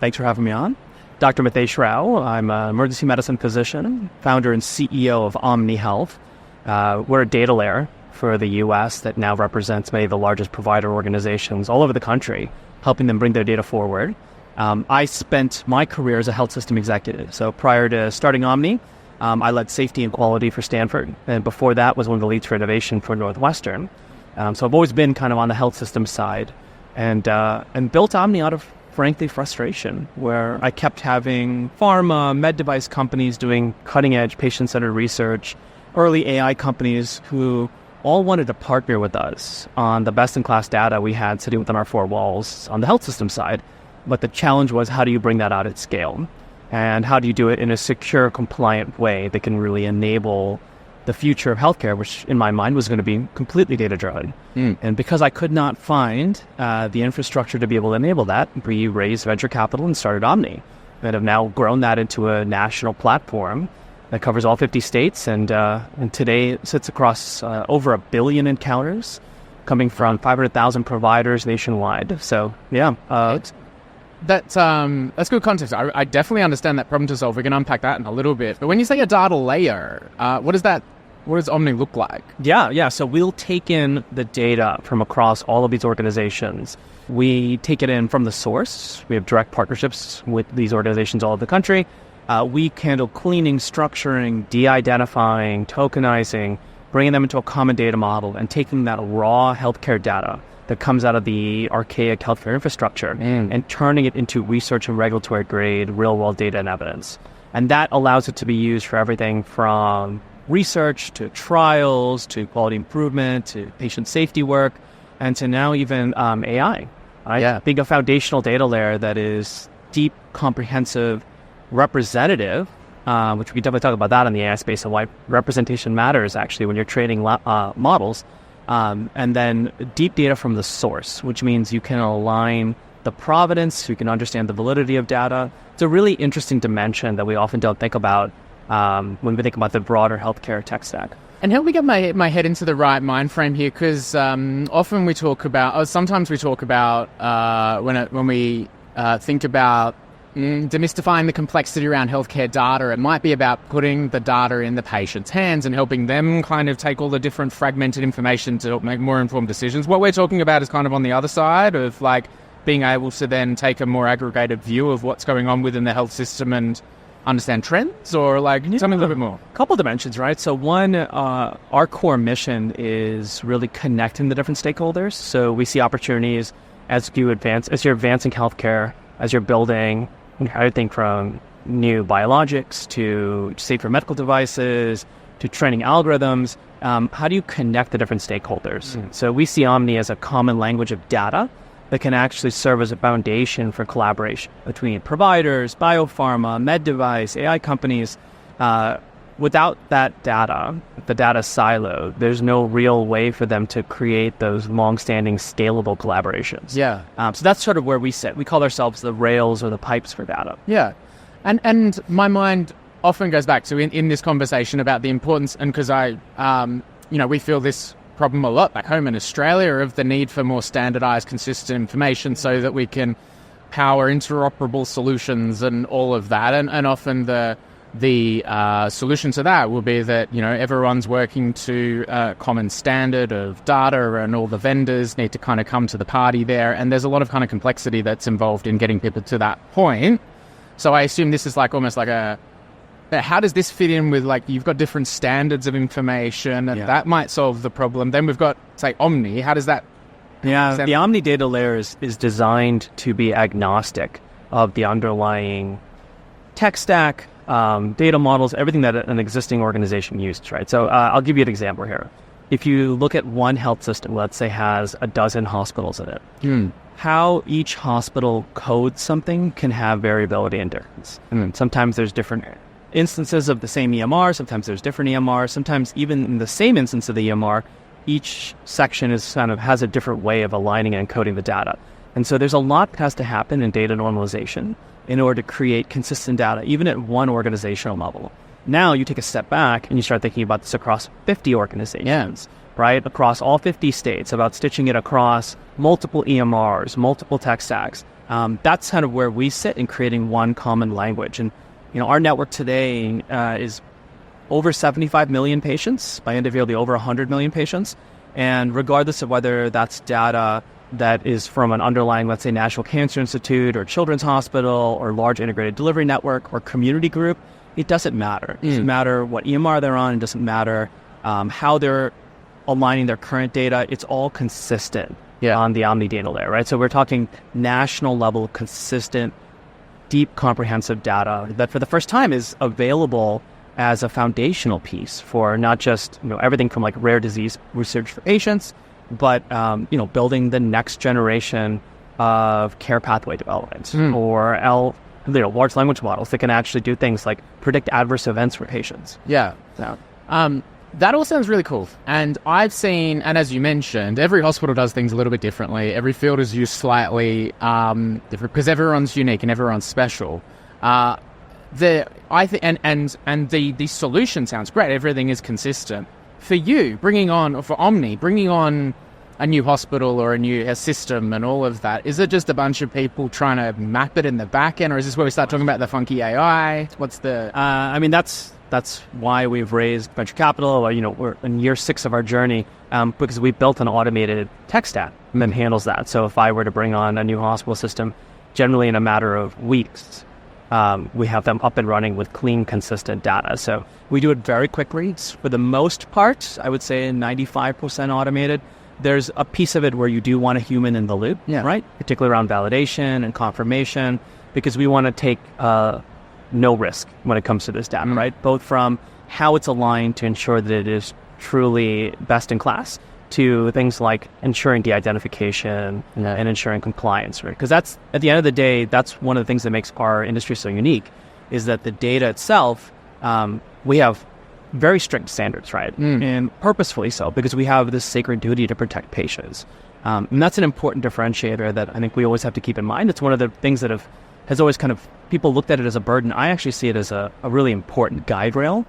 Thanks for having me on. Dr. Mitesh Rao. I'm an emergency medicine physician, founder and CEO of OMNY Health. We're a data layer for the US that now represents many of the largest provider organizations all over the country, helping them bring their data forward. I spent my career as a health system executive. So prior to starting OMNY, I led safety and quality for Stanford. And before that was one of the leads for innovation for Northwestern. So I've always been kind of on the health system side and built OMNY out of, frankly, frustration, where I kept having pharma, med device companies doing cutting-edge patient-centered research, early AI companies who all wanted to partner with us on the best-in-class data we had sitting within our four walls on the health system side. But the challenge was, how do you bring that out at scale? And how do you do it in a secure, compliant way that can really enable the future of healthcare, which in my mind was going to be completely data-driven. And because I could not find the infrastructure to be able to enable that, we raised venture capital and started OMNY, and have now grown that into a national platform that covers all 50 states, and today it sits across over 1 billion encounters coming from 500,000 providers nationwide. So, yeah. That's good context. I definitely understand that problem to solve. We can unpack that in a little bit. But when you say a data layer, what does OMNY look like? Yeah. So we'll take in the data from across all of these organizations. We take it in from the source. We have direct partnerships with these organizations all over the country. We handle cleaning, structuring, de-identifying, tokenizing, bringing them into a common data model, and taking that raw healthcare data that comes out of the archaic healthcare infrastructure and turning it into research and regulatory grade real-world data and evidence. And that allows it to be used for everything from research to trials to quality improvement to patient safety work and to now even AI. Right? Yeah. Being a foundational data layer that is deep, comprehensive, representative, which we can definitely talk about that in the AI space and why representation matters actually when you're training models. And then deep data from the source, which means you can align the provenance, you can understand the validity of data. It's a really interesting dimension that we often don't think about when we think about the broader healthcare tech stack. And help me get my head into the right mind frame here, because often we talk about, or sometimes we talk about when we think about demystifying the complexity around healthcare data, it might be about putting the data in the patient's hands and helping them kind of take all the different fragmented information to make more informed decisions. What we're talking about is kind of on the other side of like being able to then take a more aggregated view of what's going on within the health system and understand trends, or like something a little bit more. A couple dimensions, right? So one, our core mission is really connecting the different stakeholders. So we see opportunities as you're advancing healthcare, as you're building everything from new biologics to safer medical devices to training algorithms. How do you connect the different stakeholders? So we see OMNY as a common language of data that can actually serve as a foundation for collaboration between providers, biopharma, med device, AI companies. Without that data, the data silo, there's no real way for them to create those long-standing scalable collaborations. Yeah. So that's sort of where we sit. We call ourselves the rails or the pipes for data. Yeah. And my mind often goes back to in this conversation about the importance, and because we feel this problem a lot back home in Australia, of the need for more standardized, consistent information so that we can power interoperable solutions and all of that. And often the solution to that will be that, everyone's working to a common standard of data, and all the vendors need to kind of come to the party there. And there's a lot of kind of complexity that's involved in getting people to that point. So I assume this is like almost like how does this fit in with, like, you've got different standards of information, and that might solve the problem. Then we've got, say, OMNY. How does that? Yeah, the OMNY data layer is designed to be agnostic of the underlying tech stack, data models, everything that an existing organization uses, right? So I'll give you an example here. If you look at one health system, let's say has 12 hospitals in it, how each hospital codes something can have variability and difference. Sometimes there's different instances of the same EMR, sometimes there's different EMR, sometimes even in the same instance of the EMR, each section is kind of has a different way of aligning and encoding the data. And so there's a lot that has to happen in data normalization in order to create consistent data, even at one organizational level. Now you take a step back and you start thinking about this across 50 organizations, right? Across all 50 states, about stitching it across multiple EMRs, multiple tech stacks. That's kind of where we sit in creating one common language. And, our network today is over 75 million patients, by end of year, over 100 million patients. And regardless of whether that's data that is from an underlying, let's say, National Cancer Institute or Children's Hospital or large integrated delivery network or community group, it doesn't matter. It doesn't matter what EMR they're on. It doesn't matter how they're aligning their current data. It's all consistent on the Omni data layer, right? So we're talking national level, consistent, deep, comprehensive data that for the first time is available as a foundational piece for not just everything from like rare disease research for patients, but building the next generation of care pathway development or large language models that can actually do things like predict adverse events for patients. Yeah. That all sounds really cool. And I've seen, and as you mentioned, every hospital does things a little bit differently. Every field is used slightly different because everyone's unique and everyone's special. The solution sounds great. Everything is consistent. For you, bringing on a new hospital or a system and all of that, is it just a bunch of people trying to map it in the back end, or is this where we start talking about the funky AI? What's the... That's why we've raised venture capital. We're in year 6 of our journey because we built an automated tech stack that handles that. So if I were to bring on a new hospital system, generally in a matter of weeks, we have them up and running with clean, consistent data. So we do it very quickly. It's, for the most part, I would say 95% automated. There's a piece of it where you do want a human in the loop, right? Particularly around validation and confirmation, because we want to take no risk when it comes to this data, right? Both from how it's aligned to ensure that it is truly best in class to things like ensuring de-identification and ensuring compliance, right? Because that's, at the end of the day, that's one of the things that makes our industry so unique, is that the data itself, we have very strict standards, right? And purposefully so, because we have this sacred duty to protect patients. And that's an important differentiator that I think we always have to keep in mind. It's one of the things that has always kind of, people looked at it as a burden. I actually see it as a really important guide rail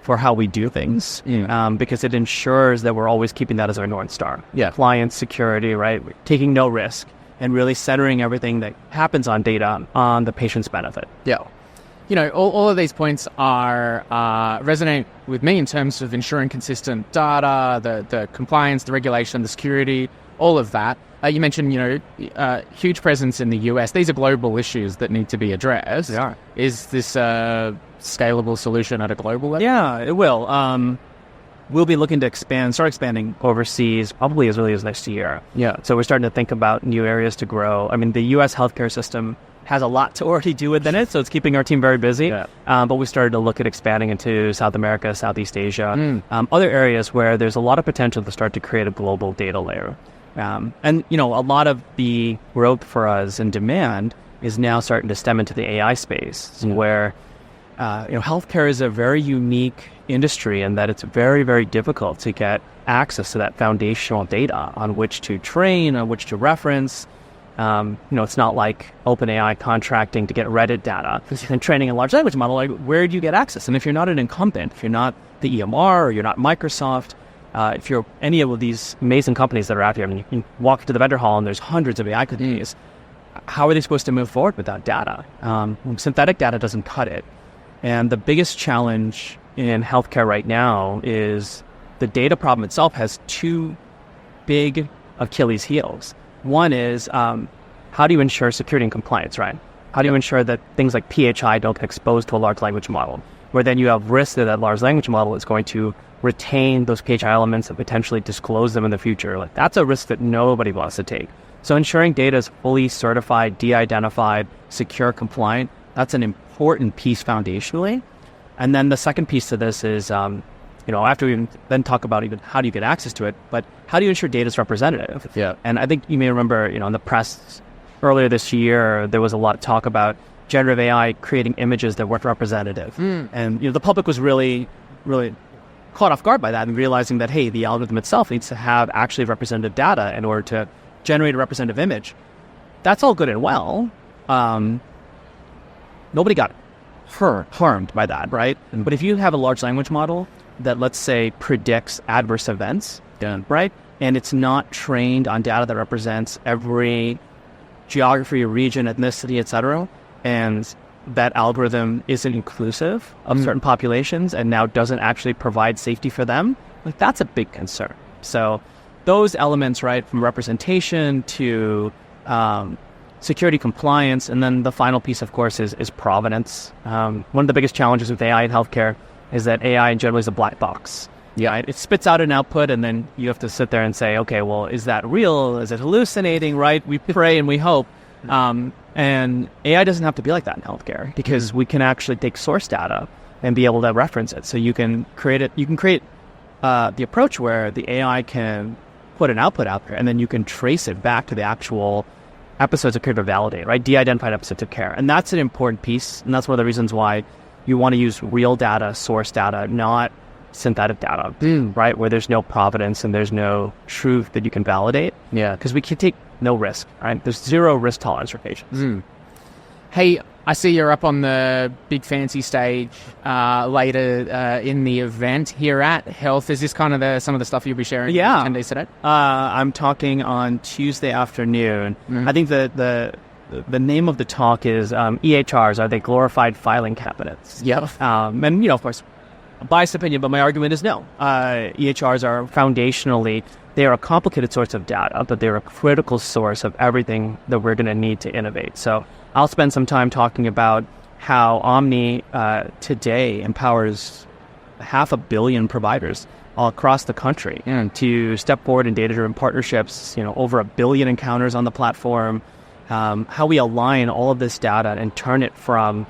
for how we do things, because it ensures that we're always keeping that as our North Star. Compliance, security, right? We're taking no risk and really centering everything that happens on data on the patient's benefit. All of these points are resonate with me in terms of ensuring consistent data, the compliance, the regulation, the security, all of that. You mentioned, huge presence in the US. These are global issues that need to be addressed. They are. Is this a scalable solution at a global level? Yeah, it will. We'll be looking to start expanding overseas probably as early as next year. So we're starting to think about new areas to grow. I mean, the US healthcare system has a lot to already do within it, so it's keeping our team very busy. But we started to look at expanding into South America, Southeast Asia, other areas where there's a lot of potential to start to create a global data layer. And a lot of the growth for us and demand is now starting to stem into the AI space, where healthcare is a very unique industry in that it's very, very difficult to get access to that foundational data on which to train, on which to reference. It's not like OpenAI contracting to get Reddit data and training a large language model. Like, where do you get access? And if you're not an incumbent, if you're not the EMR or you're not Microsoft, if you're any of these amazing companies that are out here, I mean, you can walk into the vendor hall and there's hundreds of AI companies. How are they supposed to move forward without data? Synthetic data doesn't cut it. And the biggest challenge in healthcare right now is the data problem itself has 2 big Achilles heels. One is how do you ensure security and compliance, right? How do you ensure that things like PHI don't get exposed to a large language model, where then you have risk that large language model is going to retain those PHI elements and potentially disclose them in the future. Like, that's a risk that nobody wants to take. So ensuring data is fully certified, de-identified, secure, compliant, that's an important piece foundationally. And then the second piece to this is, after we then talk about even how do you get access to it, but how do you ensure data is representative? And I think you may remember, in the press earlier this year, there was a lot of talk about generative AI creating images that weren't representative. And, the public was really, really caught off guard by that and realizing that, hey, the algorithm itself needs to have actually representative data in order to generate a representative image. That's all good and well. Nobody got harmed by that, right? But if you have a large language model that, let's say, predicts adverse events, right? And it's not trained on data that represents every geography, region, ethnicity, etc., and that algorithm isn't inclusive of certain populations and now doesn't actually provide safety for them, like that's a big concern. So those elements, right, from representation to security compliance, and then the final piece, of course, is provenance. One of the biggest challenges with AI in healthcare is that AI in general is a black box. Yeah, right? It spits out an output, and then you have to sit there and say, okay, well, is that real? Is it hallucinating, right? We pray and we hope. And AI doesn't have to be like that in healthcare, because we can actually take source data and be able to reference it. So you can create it. You can create the approach where the AI can put an output out there, and then you can trace it back to the actual episodes of care to validate, right? De-identified episodes of care. And that's an important piece. And that's one of the reasons why you want to use real data, source data, not synthetic data, right? Where there's no provenance and there's no truth that you can validate. Yeah. Because we can take no risk, right? There's zero risk tolerance for patients. Hey, I see you're up on the big fancy stage later in the event here at Health. Is this kind of some of the stuff you'll be sharing? Yeah. 10 days today? I'm talking on Tuesday afternoon. I think the name of the talk is EHRs, are they glorified filing cabinets? Yep. And, of course, a biased opinion, but my argument is no. EHRs are foundationally, they are a complicated source of data, but they're a critical source of everything that we're going to need to innovate. So I'll spend some time talking about how Omny today empowers 500 million providers all across the country to step forward in data-driven partnerships, over 1 billion encounters on the platform, how we align all of this data and turn it from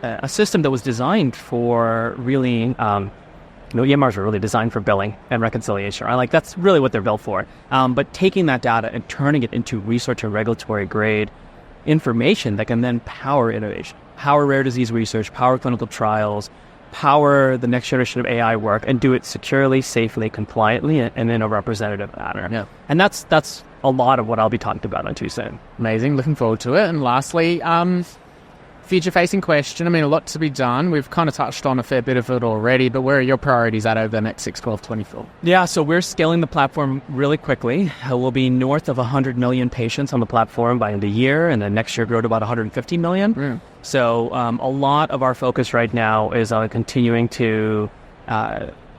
a system that was designed for really, EMRs were really designed for billing and reconciliation, right? Like that's really what they're built for. But taking that data and turning it into research and regulatory grade information that can then power innovation, power rare disease research, power clinical trials, power the next generation of AI work, and do it securely, safely, compliantly, and in a representative manner. Yeah. And that's a lot of what I'll be talking about on Tuesday. Amazing. Looking forward to it. And lastly, future-facing question. I mean, a lot to be done. We've kind of touched on a fair bit of it already, but where are your priorities at over the next 6, 12, 24? Yeah, so we're scaling the platform really quickly. We'll be north of 100 million patients on the platform by end of year, and then next year grow to about 150 million. So a lot of our focus right now is on continuing to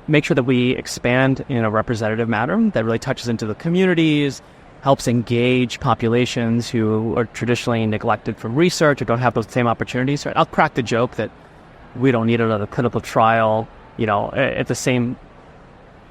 make sure that we expand in a representative manner that really touches into the communities, helps engage populations who are traditionally neglected from research or don't have those same opportunities. Right? I'll crack the joke that we don't need another clinical trial, at the same,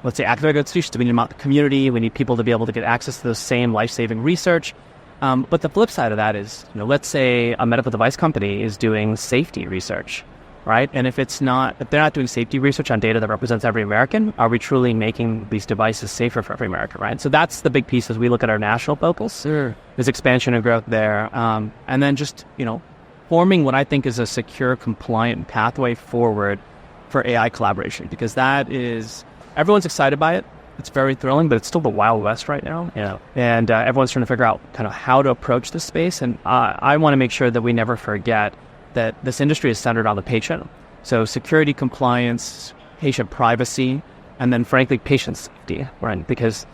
let's say, academic institutions. We need them out in the community. We need people to be able to get access to the same life-saving research. But the flip side of that is, let's say a medical device company is doing safety research, right? And if they're not doing safety research on data that represents every American, are we truly making these devices safer for every American, right? So that's the big piece as we look at our national focus. There's expansion and growth there. And then just, forming what I think is a secure, compliant pathway forward for AI collaboration, because that is, everyone's excited by it. It's very thrilling, but it's still the Wild West right now. And everyone's trying to figure out kind of how to approach this space. And I want to make sure that we never forget that this industry is centered on the patient. So security, compliance, patient privacy, and then frankly, patient safety, right? Because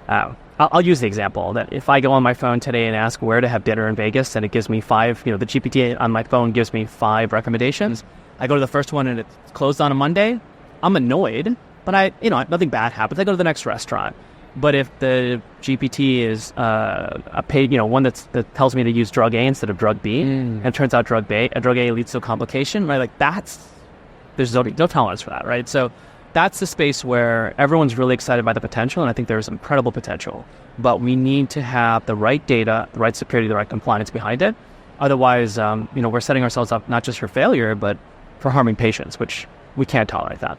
I'll use the example that if I go on my phone today and ask where to have dinner in Vegas, and it gives me 5, the GPT on my phone gives me 5 recommendations. I go to the first one and it's closed on a Monday. I'm annoyed, but nothing bad happens. I go to the next restaurant. But if the GPT is a paid, one that tells me to use drug A instead of drug B, and it turns out drug A leads to a complication, right? Like there's no tolerance for that, right? So that's the space where everyone's really excited by the potential, and I think there's incredible potential. But we need to have the right data, the right security, the right compliance behind it. Otherwise, we're setting ourselves up not just for failure, but for harming patients, which we can't tolerate that.